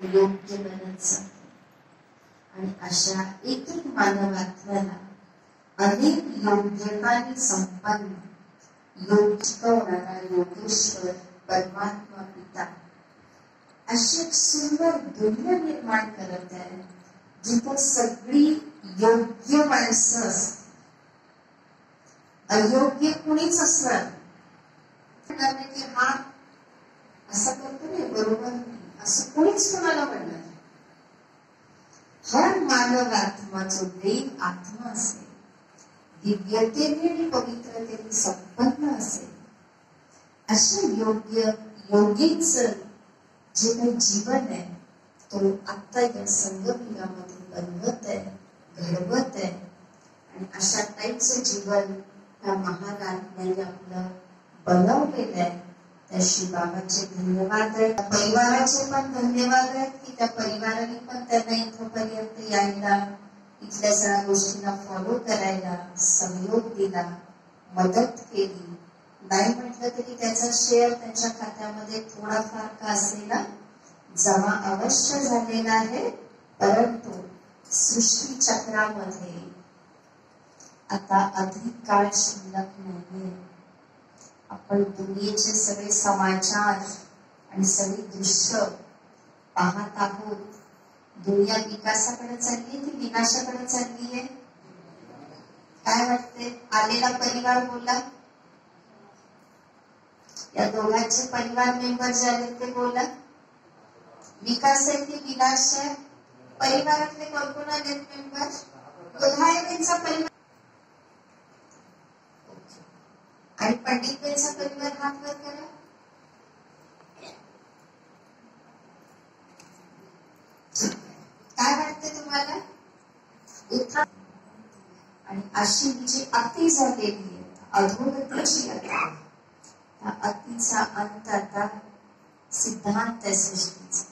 योग्य बनत जातो आणि अशा एक एक मानवात्म्याला अनेक योग्यतांनी संपन्न योग शिकवणारा योगेश्वर परमात्मा पिता अशी एक सुंदर दुनिया निर्माण करत आहे जिथे सगळी योग्य माणसं असतात. अयोग्य कुणीच असणार की हा असं करतो नाही, बरोबर नाही असं कोणीच कोणाला म्हणणार. हर मानव आत्मा जो देव आत्मा असेल, दिव्यतेने आणि पवित्रतेने संपन्न असेल, अशा योगीच जे काही जीवन आहे तो आता या संगमयुगामध्ये बनवत आहे, घडवत आहे. आणि अशा टाईपचं जीवन त्या महाराजांनी आपलं बनवलेलं आहे. त्या शिवबाबाचे धन्यवाद आहेत, परिवाराचे पण धन्यवाद आहेत की त्या परिवाराने पण त्यांना इथपर्यंत यायला, इथल्या सगळ्या गोष्टींना फॉलो करायला सहयोग दिला, मदत केली. नाही म्हटलं तरी त्याचा शेअर त्यांच्या खात्यामध्ये थोडाफार का असेना जमा अवश्य झालेला आहे. परंतु सृष्टी चक्रामध्ये आता अधिक काळ शिल्लक नाहीये. आपण दुनियेचे सगळे समाचार आणि सगळी दृश्य पाहत आहोत. दुनिया विकासाकडे चालली की विनाशाकडे चालली आहे? काय वाटते? आलेला परिवार बोला, या दोघांचे परिवार मेंबर जे आहेत ते बोला. विकास आहे की विनाश आहे? परिवारातले कोण आलेत मेंबर? दोघांचा परिवार आणि पंडितचा परिवार हात वर करा. काय वाटते तुम्हाला? आणि अशी जी अति झालेली आहे, अधोगतीची अति, त्या अतिचा अंत आता सिद्धांत आहे सृष्टीचा.